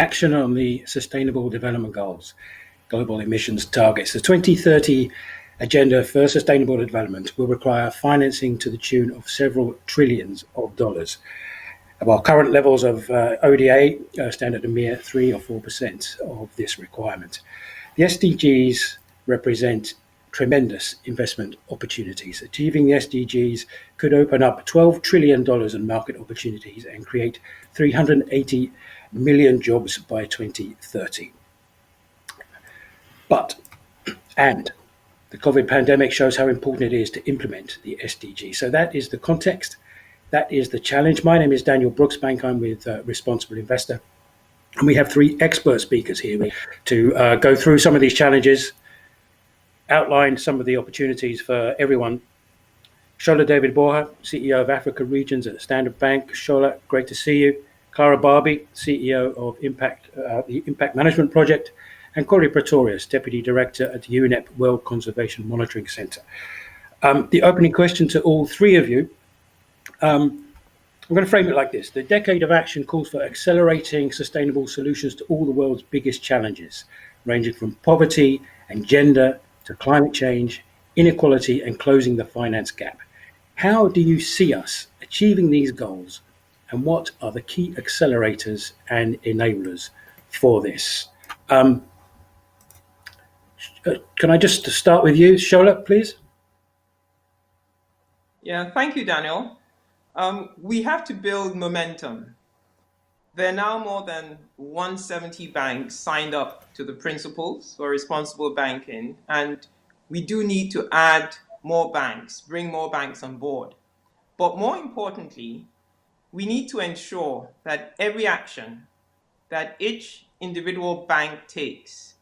action on the Sustainable Development Goals, global emissions targets. The 2030 Agenda for Sustainable Development will require financing to the tune of several trillions of dollars, while current levels of ODA stand at a mere 3 or 4% of this requirement. The SDGs represent tremendous investment opportunities. Achieving the SDGs could open up $12 trillion in market opportunities and create 380 million jobs by 2030. And the COVID pandemic shows how important it is to implement the SDG. So that is the context. That is the challenge. My name is Daniel Brooksbank. I'm with Responsible Investor. And we have three expert speakers here to go through some of these challenges, outline some of the opportunities for everyone. Shola David Borja, CEO of Africa Regions at Standard Bank. Shola, great to see you. Clara Barbie, CEO of the Impact Management Project, and Corey Pretorius, Deputy Director at the UNEP World Conservation Monitoring Center. The opening question to all three of you, I'm going to frame it like this. The Decade of Action calls for accelerating sustainable solutions to all the world's biggest challenges, ranging from poverty and gender to climate change, inequality, and closing the finance gap. How do you see us achieving these goals, and what are the key accelerators and enablers for this? Can I just start with you, Shola, please? Yeah, thank you, Daniel. We have to build momentum. There are now more than 170 banks signed up to the principles for responsible banking, and we do need to add more banks, bring more banks on board. But more importantly, we need to ensure that every action that each individual bank takes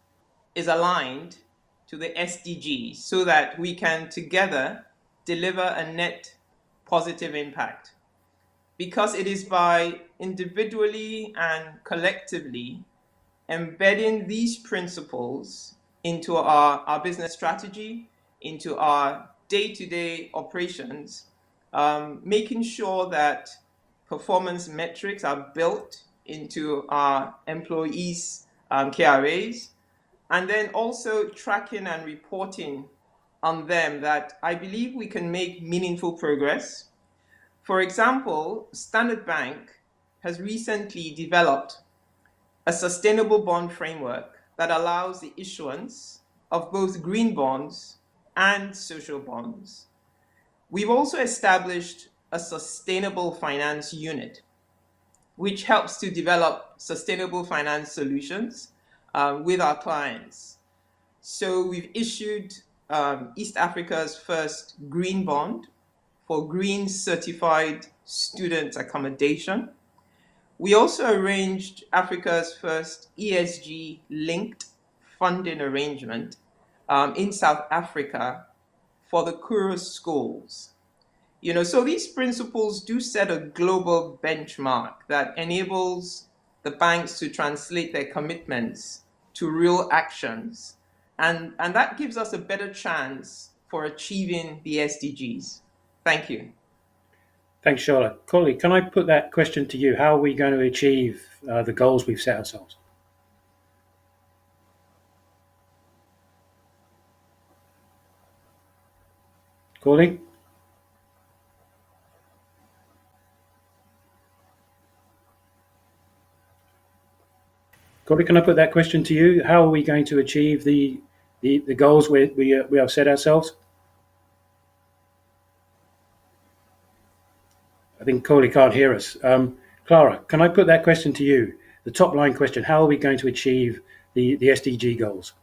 is aligned to the SDGs so that we can together deliver a net positive impact. Because it is by individually and collectively embedding these principles into our business strategy, into our day-to-day operations, making sure that performance metrics are built into our employees' KRAs, and then also tracking and reporting on them, that I believe we can make meaningful progress. For example, Standard Bank has recently developed a sustainable bond framework that allows the issuance of both green bonds and social bonds. We've also established a sustainable finance unit, which helps to develop sustainable finance solutions with our clients. So we've issued East Africa's first green bond for green certified student accommodation. We also arranged Africa's first ESG linked funding arrangement in South Africa for the Kuru schools. So these principles do set a global benchmark that enables the banks to translate their commitments to real actions. And that gives us a better chance for achieving the SDGs. Thank you. Thanks, Shola. Corey, can I put that question to you? How are we going to achieve the goals we've set ourselves? Corey? Corey, can I put that question to you? How are we going to achieve the goals we have set ourselves? I think Corey can't hear us. Clara, can I put that question to you? The top line question, how are we going to achieve the SDG goals?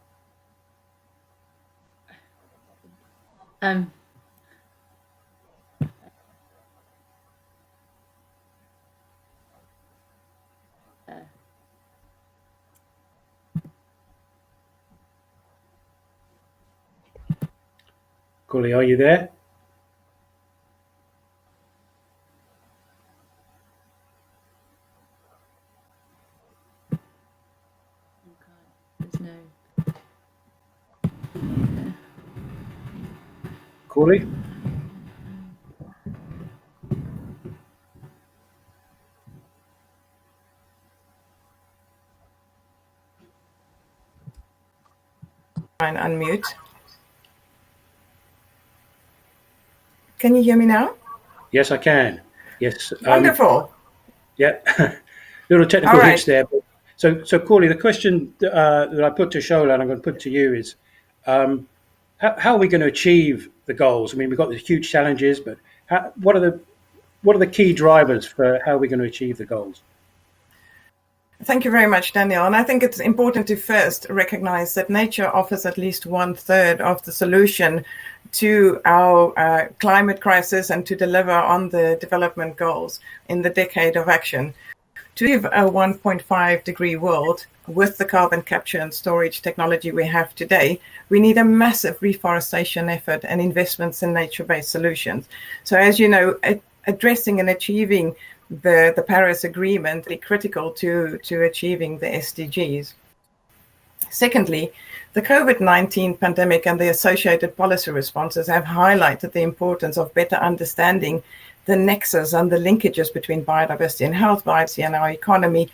Corey, are you there? Corey? and unmute. Can you hear me now? Yes, I can. Yes. Wonderful. Yeah. Little technical All right. hitch there. So Corley, the question that I put to Shola and I'm going to put to you is, how are we going to achieve the goals? I mean, we've got these huge challenges, but what are the key drivers for how we're going to achieve the goals? Thank you very much, Daniel. And I think it's important to first recognize that nature offers at least 1/3 of the solution to our climate crisis and to deliver on the development goals in the decade of action. To achieve a 1.5 degree world with the carbon capture and storage technology we have today, we need a massive reforestation effort and investments in nature-based solutions. So as you know, addressing and achieving the Paris Agreement is critical to achieving the SDGs. Secondly, the COVID-19 pandemic and the associated policy responses have highlighted the importance of better understanding the nexus and the linkages between biodiversity and health, biodiversity and our economy,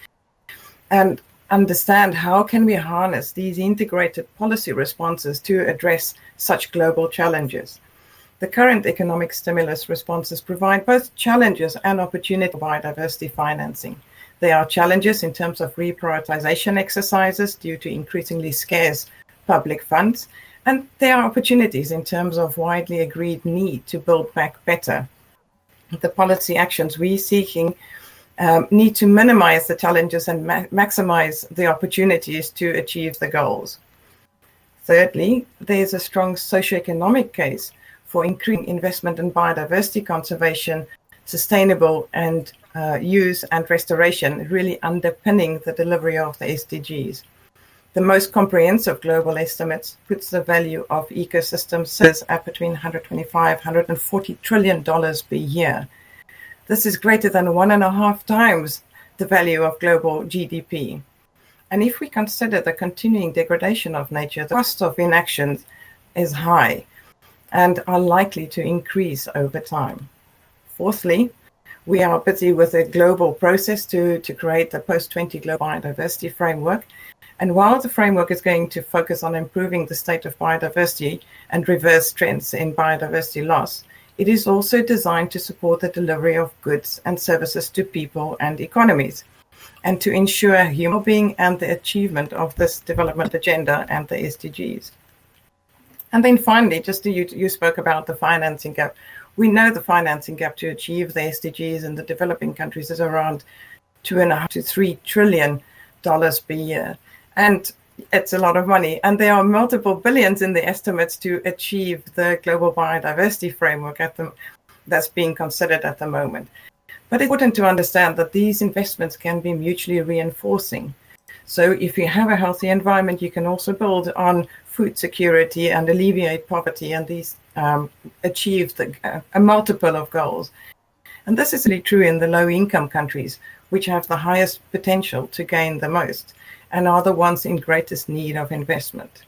and understand how can we harness these integrated policy responses to address such global challenges. The current economic stimulus responses provide both challenges and opportunity for biodiversity financing. There are challenges in terms of reprioritization exercises due to increasingly scarce public funds, and there are opportunities in terms of widely agreed need to build back better. The policy actions we're seeking need to minimize the challenges and maximize the opportunities to achieve the goals. Thirdly, there's a strong socioeconomic case for increasing investment in biodiversity conservation, sustainable and use and restoration, really underpinning the delivery of the SDGs. The most comprehensive global estimates puts the value of ecosystems at between $125 and $140 trillion per year. This is greater than 1.5 times the value of global GDP. And if we consider the continuing degradation of nature, the cost of inaction is high and are likely to increase over time. Fourthly, we are busy with a global process to create the post-20 global biodiversity framework. And while the framework is going to focus on improving the state of biodiversity and reverse trends in biodiversity loss, it is also designed to support the delivery of goods and services to people and economies, and to ensure human well-being and the achievement of this development agenda and the SDGs. And then finally, just you spoke about the financing gap. We know the financing gap to achieve the SDGs in the developing countries is around $2.5 to $3 trillion per year. And it's a lot of money. And there are multiple billions in the estimates to achieve the global biodiversity framework that's being considered at the moment. But it's important to understand that these investments can be mutually reinforcing. So if you have a healthy environment, you can also build on food security and alleviate poverty, and these achieve a multiple of goals. And this is really true in the low-income countries, which have the highest potential to gain the most and are the ones in greatest need of investment.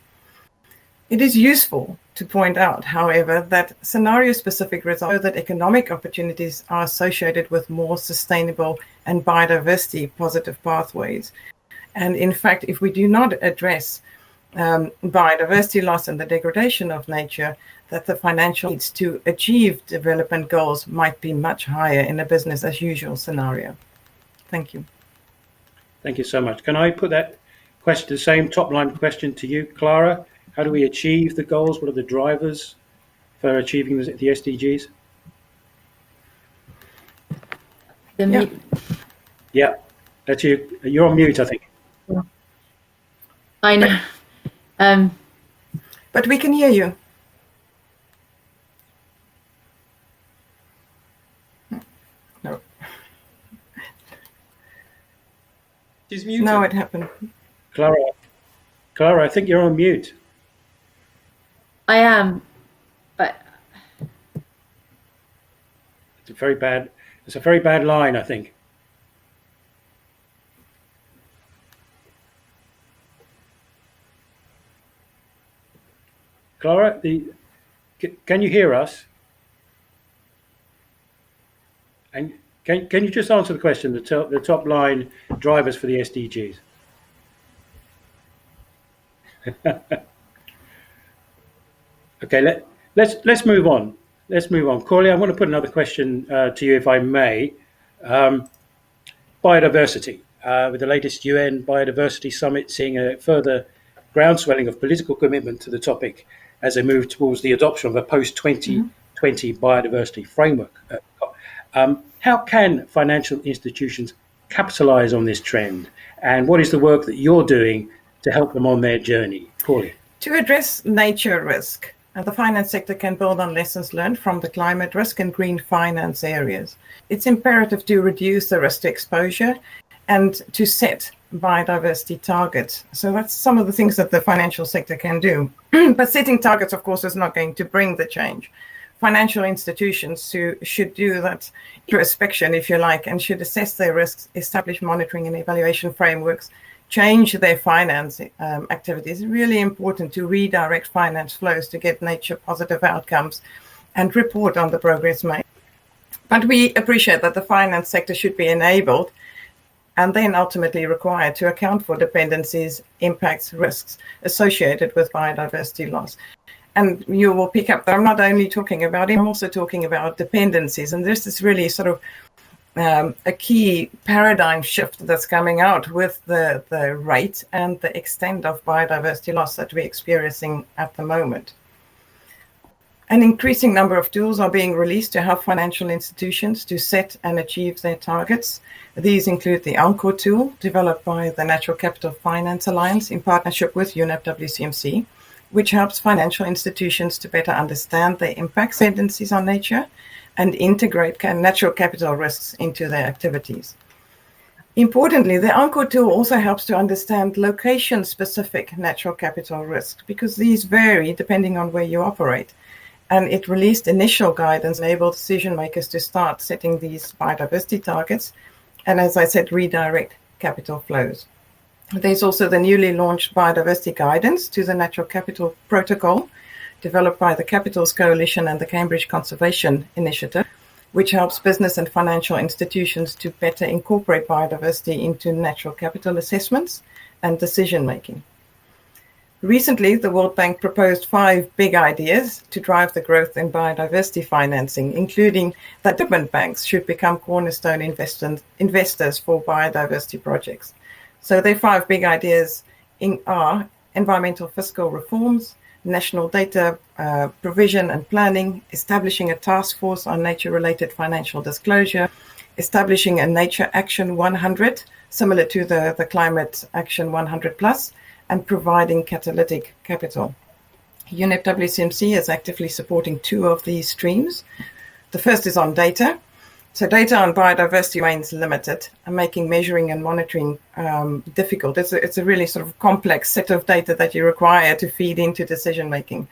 It is useful to point out, however, that scenario-specific results show that economic opportunities are associated with more sustainable and biodiversity positive pathways. And in fact, if we do not address biodiversity loss and the degradation of nature, that the financial needs to achieve development goals might be much higher in a business as usual scenario. Thank you. Thank you so much. Can I put that question, the same top line question to you, Clara? How do we achieve the goals? What are the drivers for achieving the SDGs? Yeah, that's you. You're on mute, I think. I know. But we can hear you. No. She's muted. No, it happened. Clara, I think you're on mute. I am, but It's a very bad line, I think. Clara, can you hear us? And can you just answer the question, the top line drivers for the SDGs? Okay, let's move on. Let's move on. Corley, I want to put another question to you, if I may. Biodiversity. With the latest UN Biodiversity Summit seeing a further groundswelling of political commitment to the topic as they move towards the adoption of a post-2020 biodiversity framework. How can financial institutions capitalize on this trend? And what is the work that you're doing to help them on their journey? Corley. To address nature risk, the finance sector can build on lessons learned from the climate risk and green finance areas. It's imperative to reduce the risk to exposure and to set biodiversity targets. So that's some of the things that the financial sector can do. But setting targets, of course, is not going to bring the change. Financial institutions should do that introspection, if you like, and should assess their risks, establish monitoring and evaluation frameworks, change their finance activities. It's really important to redirect finance flows to get nature positive outcomes and report on the progress made. But we appreciate that the finance sector should be enabled and then ultimately required to account for dependencies, impacts, risks associated with biodiversity loss. And you will pick up that I'm not only talking about it, I'm also talking about dependencies. And this is really sort of a key paradigm shift that's coming out with the rate and the extent of biodiversity loss that we're experiencing at the moment. An increasing number of tools are being released to help financial institutions to set and achieve their targets. These include the Encore tool, developed by the Natural Capital Finance Alliance in partnership with UNEP WCMC, which helps financial institutions to better understand their impacts and dependencies on nature and integrate natural capital risks into their activities. Importantly, the Encore tool also helps to understand location-specific natural capital risks because these vary depending on where you operate. And it released initial guidance, enabled decision makers to start setting these biodiversity targets, and as I said, redirect capital flows. There's also the newly launched biodiversity guidance to the Natural Capital Protocol, developed by the Capitals Coalition and the Cambridge Conservation Initiative, which helps business and financial institutions to better incorporate biodiversity into natural capital assessments and decision making. Recently, the World Bank proposed 5 big ideas to drive the growth in biodiversity financing, including that development banks should become cornerstone investors for biodiversity projects. So their 5 big ideas are environmental fiscal reforms, national data provision and planning, establishing a task force on nature-related financial disclosure, establishing a Nature Action 100, similar to the Climate Action 100 Plus, and providing catalytic capital. UNEP WCMC is actively supporting 2 of these streams. The first is on data. So data on biodiversity remains limited and making measuring and monitoring difficult. It's a really sort of complex set of data that you require to feed into decision making.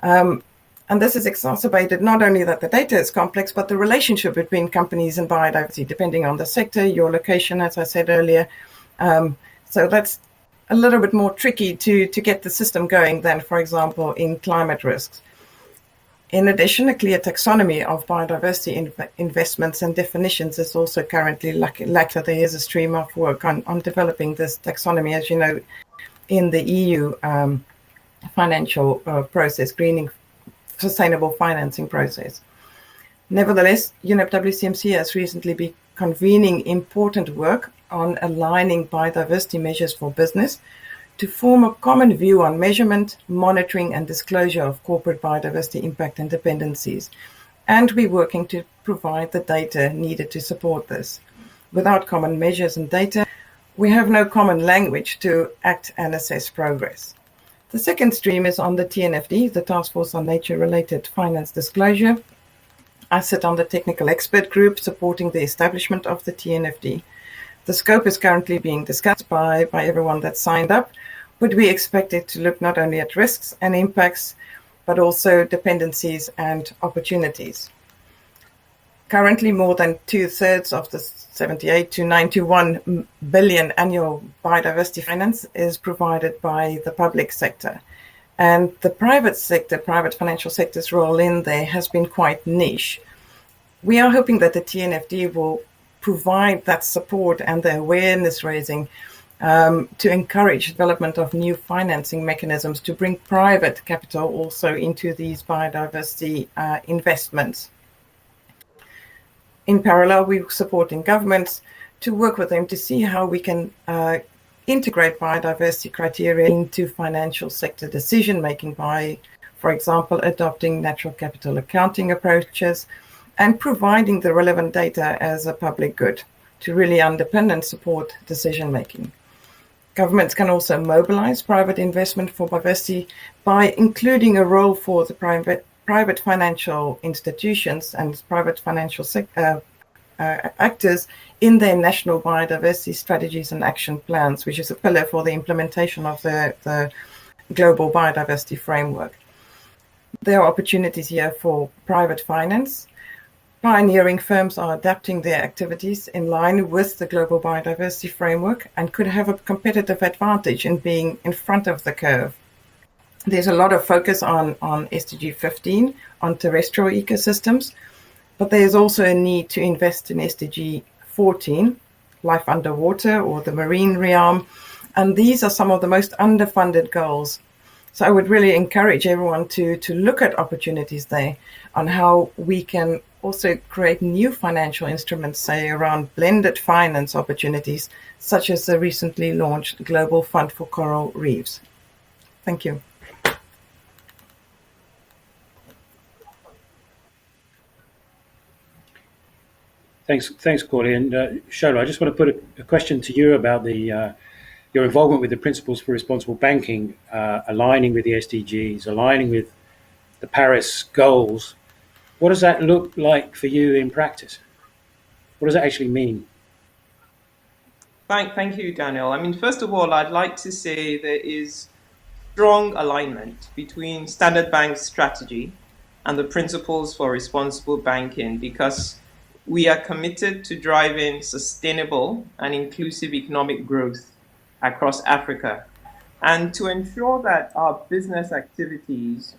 And this is exacerbated not only that the data is complex, but the relationship between companies and biodiversity, depending on the sector, your location, as I said earlier. So that's a little bit more tricky to get the system going than, for example, in climate risks. In addition, a clear taxonomy of biodiversity investments and definitions is also currently lacked. There is a stream of work on developing this taxonomy, as you know, in the EU financial process, greening sustainable financing process. Nevertheless, UNEP WCMC has recently been convening important work on aligning biodiversity measures for business to form a common view on measurement, monitoring, and disclosure of corporate biodiversity impact and dependencies. And we're working to provide the data needed to support this. Without common measures and data, we have no common language to act and assess progress. The second stream is on the TNFD, the Task Force on Nature-Related Finance Disclosure. I sit on the technical expert group supporting the establishment of the TNFD. The scope is currently being discussed by everyone that signed up, but we expect it to look not only at risks and impacts, but also dependencies and opportunities. Currently, more than 2/3 of the 78 to 91 billion annual biodiversity finance is provided by the public sector. And the private financial sector's role in there has been quite niche. We are hoping that the TNFD will provide that support and the awareness raising to encourage development of new financing mechanisms to bring private capital also into these biodiversity investments. In parallel, we're supporting governments to work with them to see how we can integrate biodiversity criteria into financial sector decision-making by, for example, adopting natural capital accounting approaches and providing the relevant data as a public good to really underpin and support decision-making. Governments can also mobilize private investment for biodiversity by including a role for the private financial institutions and private financial actors in their national biodiversity strategies and action plans, which is a pillar for the implementation of the global biodiversity framework. There are opportunities here for private finance. Pioneering firms are adapting their activities in line with the global biodiversity framework and could have a competitive advantage in being in front of the curve. There's a lot of focus on SDG 15, on terrestrial ecosystems, but there's also a need to invest in SDG 14, life underwater or the marine realm, and these are some of the most underfunded goals. So I would really encourage everyone to look at opportunities there on how we can also create new financial instruments, say around blended finance opportunities, such as the recently launched Global Fund for Coral Reefs. Thank you. Thanks, Corley. And Shola, I just want to put a question to you about your involvement with the Principles for Responsible Banking, aligning with the SDGs, aligning with the Paris goals. What does that look like for you in practice? What does that actually mean? Thank you, Daniel. I mean, first of all, I'd like to say there is strong alignment between Standard Bank's strategy and the Principles for Responsible Banking, because we are committed to driving sustainable and inclusive economic growth across Africa, and to ensure that our business activities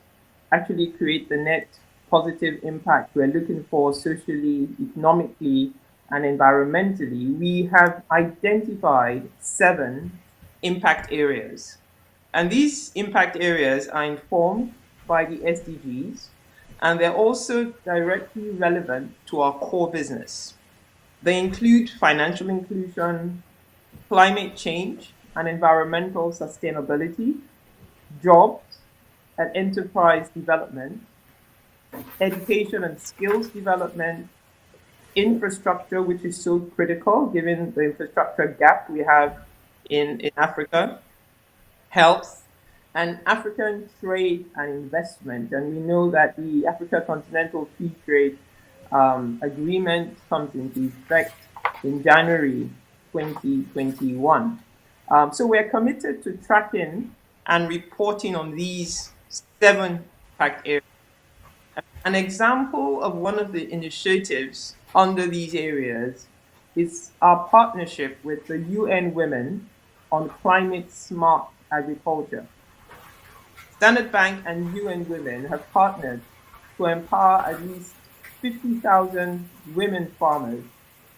actually create the net positive impact we're looking for socially, economically, and environmentally. We have identified 7 impact areas. And these impact areas are informed by the SDGs, and they're also directly relevant to our core business. They include financial inclusion, climate change and environmental sustainability, jobs and enterprise development, education and skills development, infrastructure, which is so critical given the infrastructure gap we have in Africa, health, and African trade and investment. And we know that the Africa Continental Free Trade Agreement comes into effect in January 2021. So we're committed to tracking and reporting on these 7 impact areas. An example of one of the initiatives under these areas is our partnership with the UN Women on climate smart agriculture. Standard Bank and UN Women have partnered to empower at least 50,000 women farmers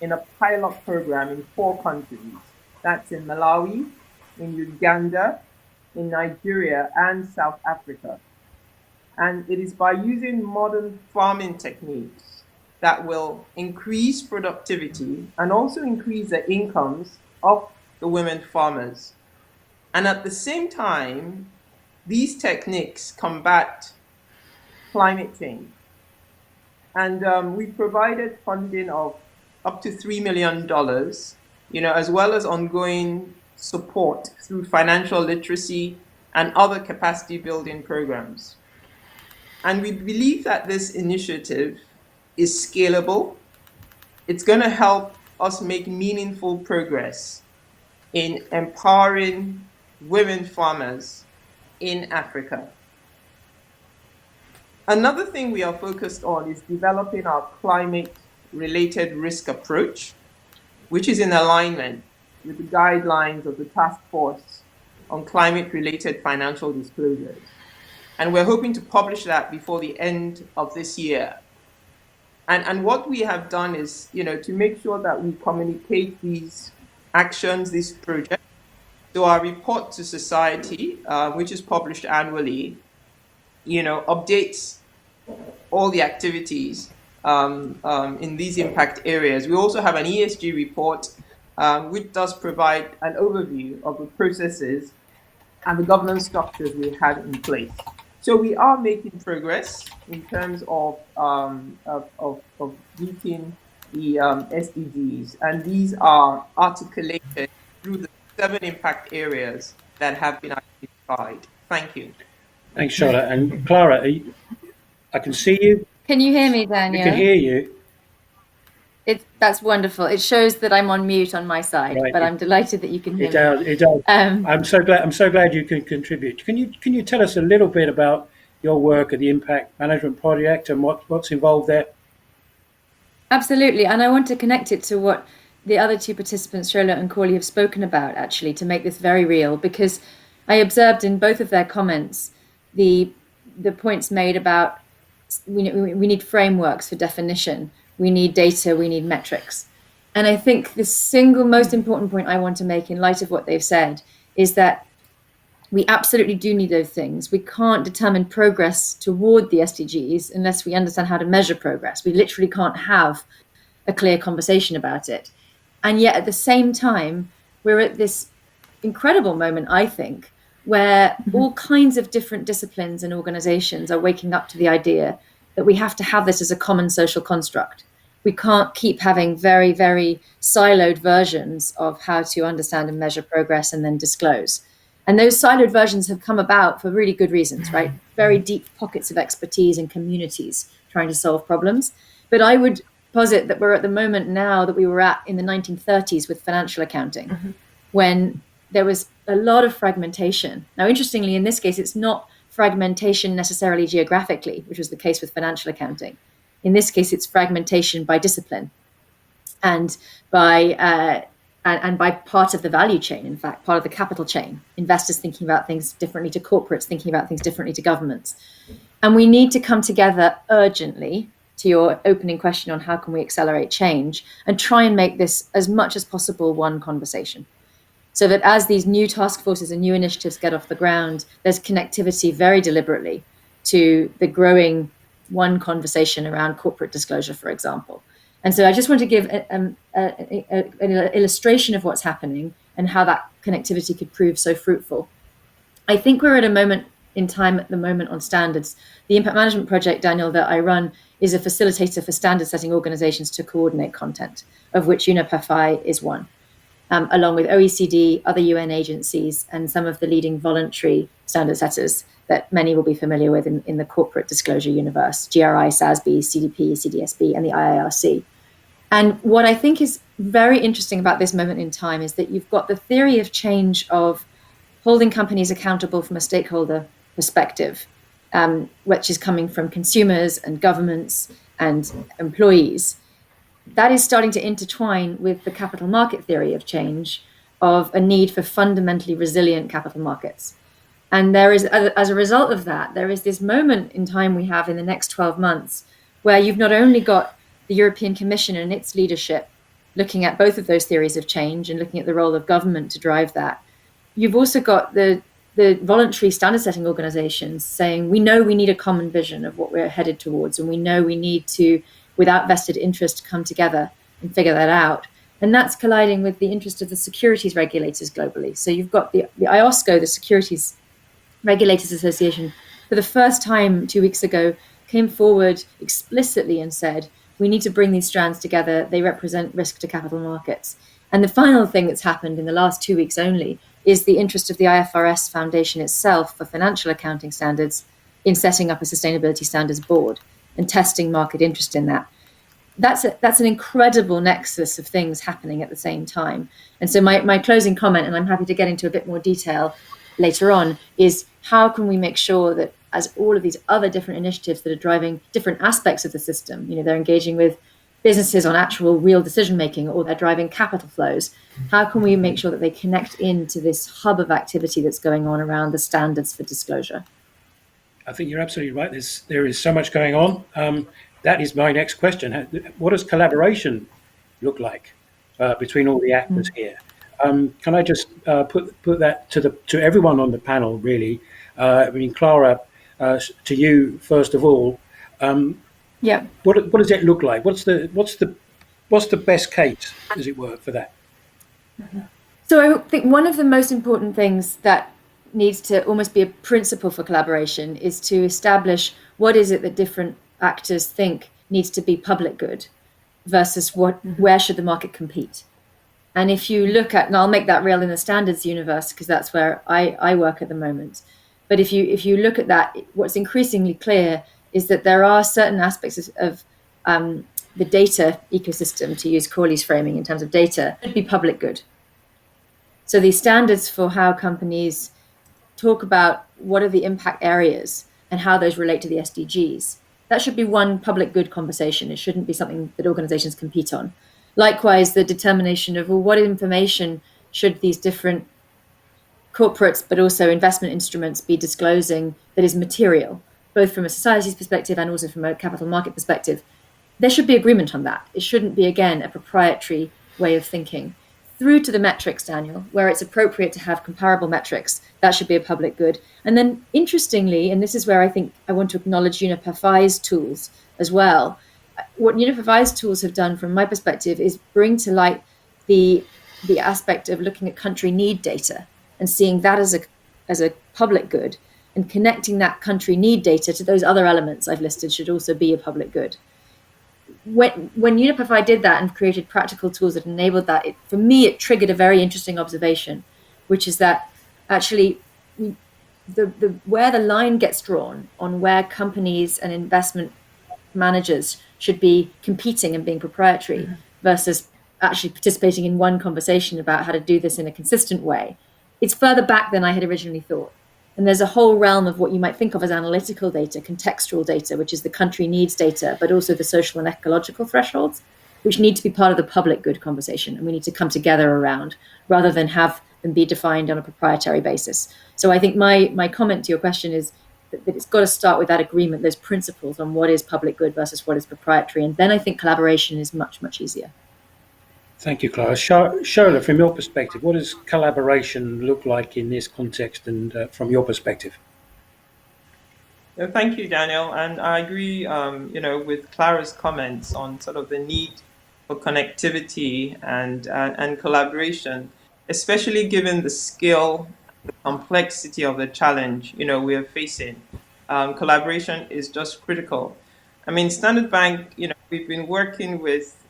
in a pilot program in 4 countries. That's in Malawi, in Uganda, in Nigeria, and South Africa. And it is by using modern farming techniques that will increase productivity and also increase the incomes of the women farmers. And at the same time, these techniques combat climate change. And we provided funding of up to $3 million, as well as ongoing support through financial literacy and other capacity building programs. And we believe that this initiative is scalable. It's going to help us make meaningful progress in empowering women farmers in Africa. Another thing we are focused on is developing our climate-related risk approach, which is in alignment with the guidelines of the Task Force on Climate-Related Financial Disclosures. And we're hoping to publish that before the end of this year. And what we have done is, to make sure that we communicate these actions, these projects, So our report to society, which is published annually, updates all the activities in these impact areas. We also have an ESG report, which does provide an overview of the processes and the governance structures we have in place. So we are making progress in terms of meeting the SDGs, and these are articulated through the 7 impact areas that have been identified. Thank you. Thanks, Charlotte. And Clara, I can see you. Can you hear me, We Daniel? can hear you. That's wonderful. It shows that I'm on mute on my side, Right. but I'm delighted that you can hear It does. me. It does. I'm so glad you can contribute. Can you tell us a little bit about your work at the Impact Management Project and what's involved there? Absolutely. And I want to connect it to what the other 2 participants, Shola and Corley, have spoken about, actually, to make this very real, because I observed in both of their comments the points made about we need frameworks for definition, we need data, we need metrics. And I think the single most important point I want to make in light of what they've said is that we absolutely do need those things. We can't determine progress toward the SDGs unless we understand how to measure progress. We literally can't have a clear conversation about it. And yet at the same time, we're at this incredible moment, I think, where all kinds of different disciplines and organizations are waking up to the idea that we have to have this as a common social construct. We can't keep having very, very siloed versions of how to understand and measure progress and then disclose. And those siloed versions have come about for really good reasons, right? Very deep pockets of expertise and communities trying to solve problems. But I would posit that we're at the moment now that we were at in the 1930s with financial accounting, when there was a lot of fragmentation. Now, interestingly, in this case, it's not fragmentation necessarily geographically, which was the case with financial accounting. In this case, it's fragmentation by discipline and by part of the value chain, in fact, part of the capital chain. Investors thinking about things differently to corporates, thinking about things differently to governments. And we need to come together urgently, to your opening question on how can we accelerate change, and try and make this as much as possible one conversation. So that as these new task forces and new initiatives get off the ground, there's connectivity very deliberately to the growing one conversation around corporate disclosure, for example. And so I just want to give an illustration of what's happening and how that connectivity could prove so fruitful. I think we're at a moment in time at the moment on standards. The Impact Management Project, Daniel, that I run is a facilitator for standard setting organizations to coordinate content, of which UNEP-FI is one, along with OECD, other UN agencies, and some of the leading voluntary standard setters that many will be familiar with in the corporate disclosure universe, GRI, SASB, CDP, CDSB, and the IIRC. And what I think is very interesting about this moment in time is that you've got the theory of change of holding companies accountable from a stakeholder perspective, which is coming from consumers and governments and employees. That is starting to intertwine with the capital market theory of change, of a need for fundamentally resilient capital markets. And there is, as a result of that, there is this moment in time we have in the next 12 months where you've not only got the European Commission and its leadership looking at both of those theories of change and looking at the role of government to drive that, you've also got the voluntary standard setting organizations saying, we know we need a common vision of what we're headed towards, and we know we need to, without vested interest, come together and figure that out. And that's colliding with the interest of the securities regulators globally. So you've got the IOSCO, the Securities Regulators Association, for the first time 2 weeks ago, came forward explicitly and said, we need to bring these strands together. They represent risk to capital markets. And the final thing that's happened in the last 2 weeks only is the interest of the IFRS Foundation itself for financial accounting standards in setting up a sustainability standards board and testing market interest in that. That's an incredible nexus of things happening at the same time. And so my closing comment, and I'm happy to get into a bit more detail later on, is how can we make sure that as all of these other different initiatives that are driving different aspects of the system, they're engaging with businesses on actual real decision making, or they're driving capital flows, how can we make sure that they connect into this hub of activity that's going on around the standards for disclosure? I think you're absolutely right. There is so much going on. That is my next question. What does collaboration look like between all the actors here? Can I just put that to everyone on the panel, really? I mean, Clara, to you first of all. Yeah. What does it look like? What's the best case, as it were, for that? So I think one of the most important things that needs to almost be a principle for collaboration is to establish what is it that different actors think needs to be public good versus where should the market compete. And if you look at, and I'll make that real in the standards universe because that's where I work at the moment. But if you look at that, what's increasingly clear is that there are certain aspects of the data ecosystem, to use Corley's framing in terms of data, should be public good. So these standards for how companies talk about what are the impact areas and how those relate to the SDGs, that should be one public good conversation. It shouldn't be something that organizations compete on. Likewise, the determination of, well, what information should these different corporates, but also investment instruments be disclosing that is material, both from a society's perspective and also from a capital market perspective. There should be agreement on that. It shouldn't be, again, a proprietary way of thinking. Through to the metrics, Daniel, where it's appropriate to have comparable metrics, that should be a public good. And then interestingly, and this is where I think I want to acknowledge Uniper FI's tools as well. What Uniper FI's tools have done from my perspective is bring to light the aspect of looking at country need data and seeing that as a public good, and connecting that country need data to those other elements I've listed should also be a public good. When Uniper FI did that and created practical tools that enabled that, for me, it triggered a very interesting observation, which is that actually where the line gets drawn on where companies and investment managers should be competing and being proprietary versus actually participating in one conversation about how to do this in a consistent way, it's further back than I had originally thought. And there's a whole realm of what you might think of as analytical data, contextual data, which is the country needs data, but also the social and ecological thresholds, which need to be part of the public good conversation. And we need to come together around rather than have them be defined on a proprietary basis. So I think my comment to your question is that it's got to start with that agreement, those principles on what is public good versus what is proprietary. And then I think collaboration is much, much easier. Thank you, Clara. Shola, from your perspective, what does collaboration look like in this context and from your perspective? Thank you, Daniel. And I agree, with Clara's comments on sort of the need for connectivity and collaboration, especially given the scale, the complexity of the challenge, we are facing. Collaboration is just critical. I mean, Standard Bank, we've been working with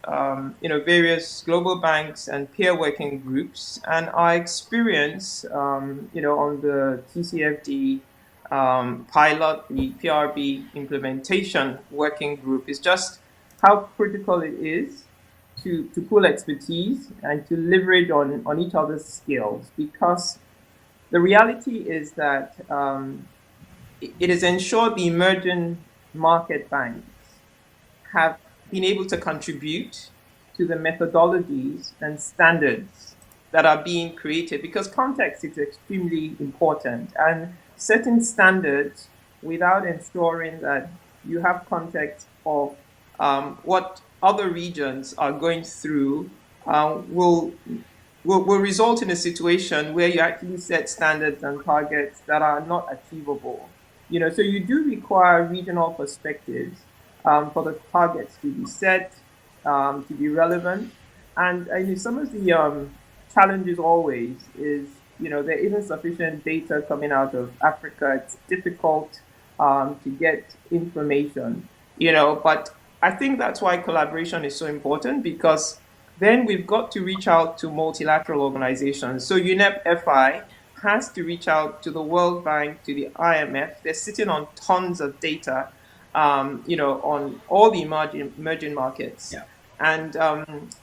various global banks and peer working groups, and our experience, on the TCFD pilot, the PRB implementation working group, is just how critical it is to pool expertise and to leverage on each other's skills, because the reality is that it has ensured the emerging market banks have been able to contribute to the methodologies and standards that are being created, because context is extremely important, and setting standards without ensuring that you have context of what other regions are going through will result in a situation where you actually set standards and targets that are not achievable. So you do require regional perspectives for the targets to be set, to be relevant. And some of the challenges always is, there isn't sufficient data coming out of Africa. It's difficult to get information, but I think that's why collaboration is so important, because then we've got to reach out to multilateral organizations. So UNEP FI has to reach out to the World Bank, to the IMF. They're sitting on tons of data, on all the emerging markets. Yeah. And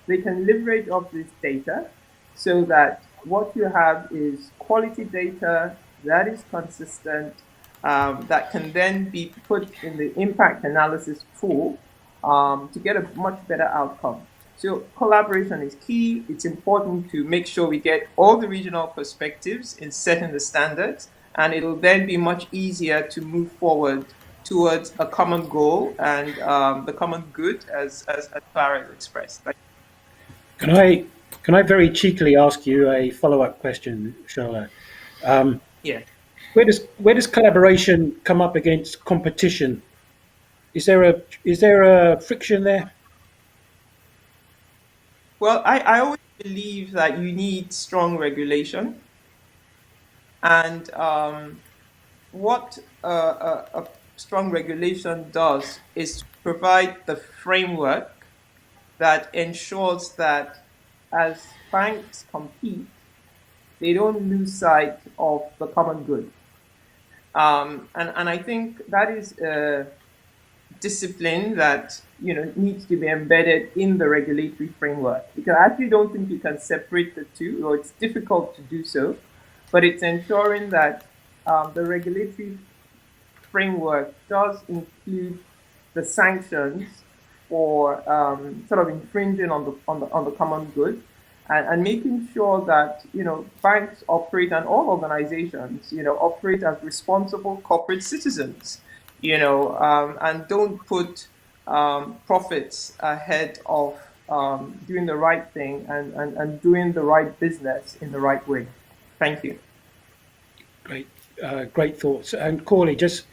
they can leverage off this data so that what you have is quality data that is consistent, that can then be put in the impact analysis tool to get a much better outcome. So collaboration is key. It's important to make sure we get all the regional perspectives in setting the standards, and it'll then be much easier to move forward towards a common goal and the common good, as Clara has expressed. Can I Can I very cheekily ask you a follow-up question, Shola? Yeah. Where does collaboration come up against competition? Is there a friction there? Well, I always believe that you need strong regulation. And what a strong regulation does is to provide the framework that ensures that as banks compete, they don't lose sight of the common good. And I think that is a discipline that needs to be embedded in the regulatory framework, because I actually don't think you can separate the two, or it's difficult to do so. But it's ensuring that the regulatory framework does include the sanctions for sort of infringing on the common good, and making sure that banks operate, and all organizations operate as responsible corporate citizens, and don't put profits ahead of doing the right thing, and doing the right business in the right way. Thank you. Great thoughts. And Corley, just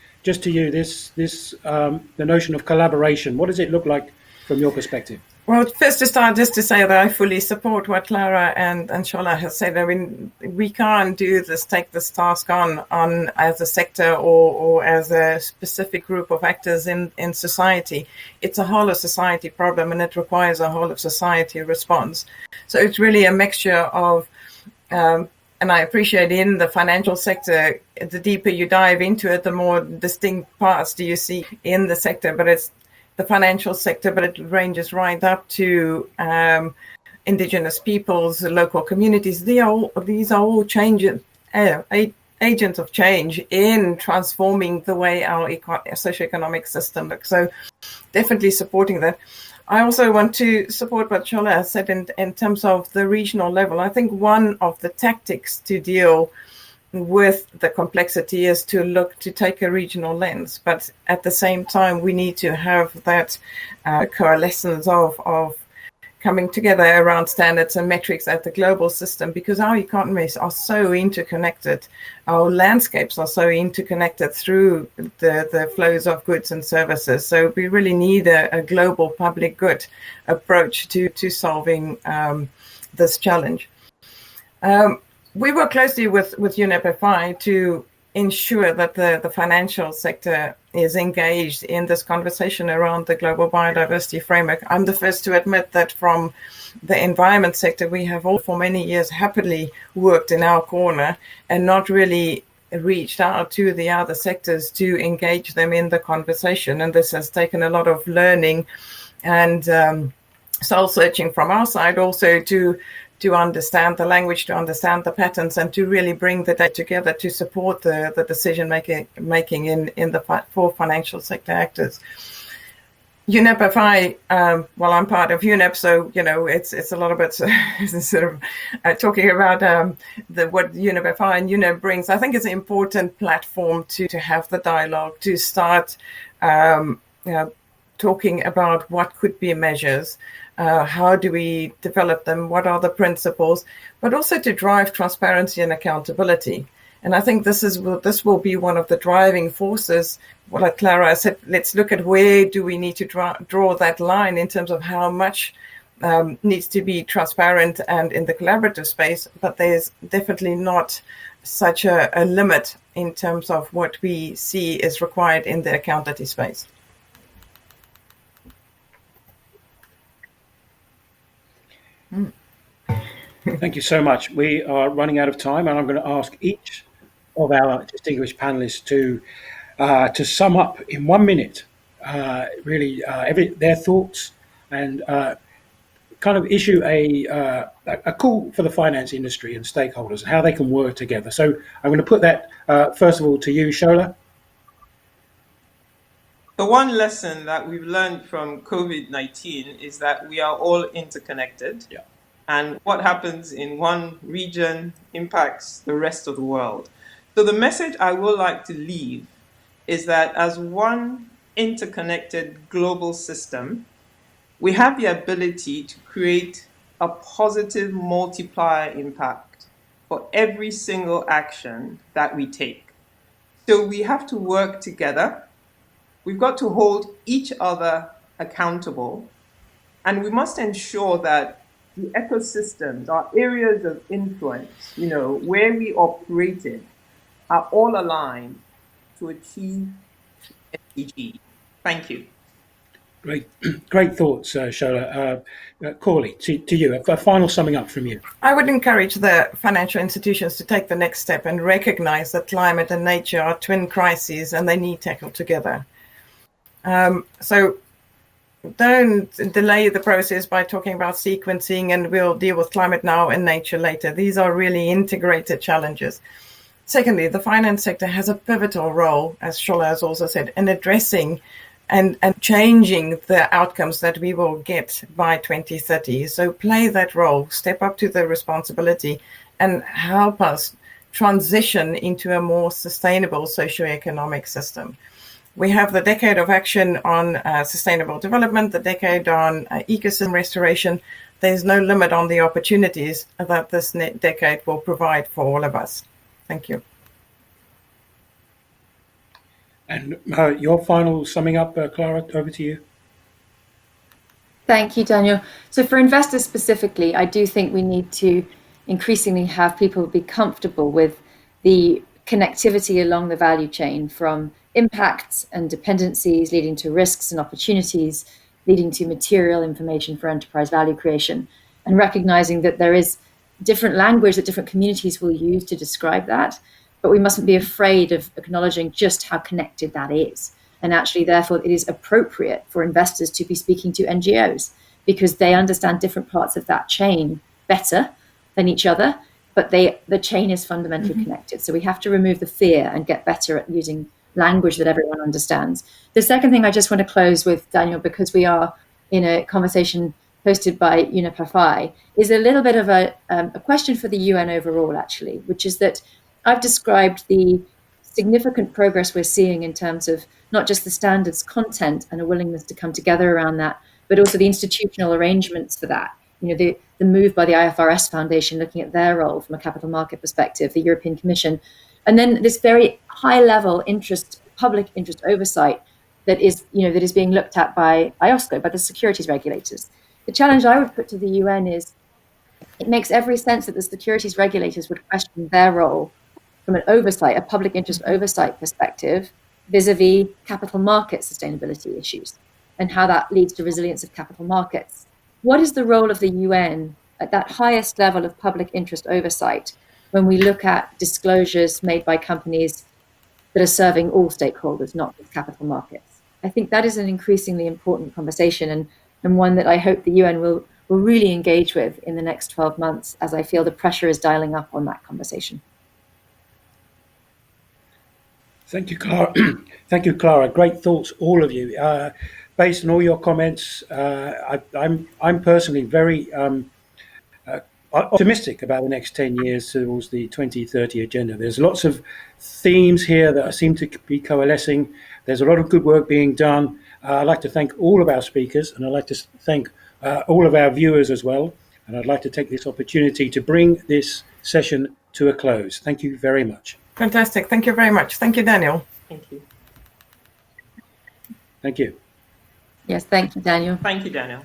to you, the notion of collaboration. What does it look like from your perspective? Well, first to start, just to say that I fully support what Clara and Shola has said. I mean, we can't take this task on as a sector or as a specific group of actors in society. It's a whole of society problem, and it requires a whole of society response. So it's really a mixture of, and I appreciate in the financial sector, the deeper you dive into it, the more distinct parts do you see in the sector, but it's the financial sector, but it ranges right up to indigenous peoples, local communities. These are all agents of change in transforming the way our socioeconomic system looks. So definitely supporting that. I also want to support what Shola said in terms of the regional level. I think one of the tactics to deal with the complexity is to take a regional lens, but at the same time we need to have that coalescence of coming together around standards and metrics at the global system, because our economies are so interconnected, our landscapes are so interconnected through the flows of goods and services. So we really need a global public good approach to solving this challenge. We work closely with UNEP FI to ensure that the financial sector is engaged in this conversation around the global biodiversity framework. I'm the first to admit that from the environment sector, we have all for many years happily worked in our corner and not really reached out to the other sectors to engage them in the conversation. And this has taken a lot of learning and soul searching from our side, also to understand the language, to understand the patterns, and to really bring the data together to support the decision making in the for financial sector actors. UNEP FI, well, I'm part of UNEP, so it's a lot of it sort of talking about what UNEP FI and UNEP brings. I think it's an important platform to have the dialogue, to start talking about what could be measures. How do we develop them? What are the principles? But also to drive transparency and accountability. And I think this will be one of the driving forces. Like Clara said, let's look at where do we need to draw that line in terms of how much needs to be transparent and in the collaborative space. But there's definitely not such a limit in terms of what we see is required in the accountability space. Thank you so much. We are running out of time, and I'm going to ask each of our distinguished panelists to sum up in 1 minute, their thoughts, and kind of issue a call for the finance industry and stakeholders, how they can work together. So I'm going to put that first of all to you, Shola. The one lesson that we've learned from COVID-19 is that we are all interconnected. Yeah. And what happens in one region impacts the rest of the world. So the message I would like to leave is that as one interconnected global system, we have the ability to create a positive multiplier impact for every single action that we take. So we have to work together. We've got to hold each other accountable, and we must ensure that the ecosystems, our areas of influence, where we operate in, are all aligned to achieve SDG. Thank you. Great thoughts, Shola. Corley, to you, a final summing up from you. I would encourage the financial institutions to take the next step and recognize that climate and nature are twin crises and they need tackled together. So don't delay the process by talking about sequencing and we'll deal with climate now and nature later. These are really integrated challenges. Secondly, the finance sector has a pivotal role, as Shola has also said, in addressing and changing the outcomes that we will get by 2030. So play that role, step up to the responsibility and help us transition into a more sustainable socioeconomic system. We have the decade of action on sustainable development, the decade on ecosystem restoration. There's no limit on the opportunities that this decade will provide for all of us. Thank you. And your final summing up, Clara, over to you. Thank you, Daniel. So for investors specifically, I do think we need to increasingly have people be comfortable with the connectivity along the value chain, from impacts and dependencies leading to risks and opportunities, leading to material information for enterprise value creation, and recognizing that there is different language that different communities will use to describe that. But we mustn't be afraid of acknowledging just how connected that is. And actually, therefore, it is appropriate for investors to be speaking to NGOs because they understand different parts of that chain better than each other, but the chain is fundamentally connected. So we have to remove the fear and get better at using language that everyone understands. The second thing I just want to close with, Daniel, because we are in a conversation hosted by UNEP-FI, is a little bit of a question for the UN overall, actually, which is that I've described the significant progress we're seeing in terms of not just the standards content and a willingness to come together around that, but also the institutional arrangements for that. The move by the IFRS Foundation looking at their role from a capital market perspective, the European Commission, and then this very high level public interest oversight that is being looked at by IOSCO, by the securities regulators. The challenge I would put to the UN is it makes every sense that the securities regulators would question their role from an oversight, a public interest oversight perspective, vis-a-vis capital market sustainability issues and how that leads to resilience of capital markets. What is the role of the UN at that highest level of public interest oversight when we look at disclosures made by companies that are serving all stakeholders, not just capital markets? I think that is an increasingly important conversation and one that I hope the UN will really engage with in the next 12 months, as I feel the pressure is dialing up on that conversation. Thank you, Clara. Thank you, Clara. Great thoughts, all of you. Based on all your comments, I'm personally very optimistic about the next 10 years towards the 2030 agenda. There's lots of themes here that seem to be coalescing. There's a lot of good work being done. I'd like to thank all of our speakers, and I'd like to thank all of our viewers as well. And I'd like to take this opportunity to bring this session to a close. Thank you very much. Fantastic. Thank you very much. Thank you, Daniel. Thank you. Thank you. Yes, thank you, Daniel. Thank you, Daniel.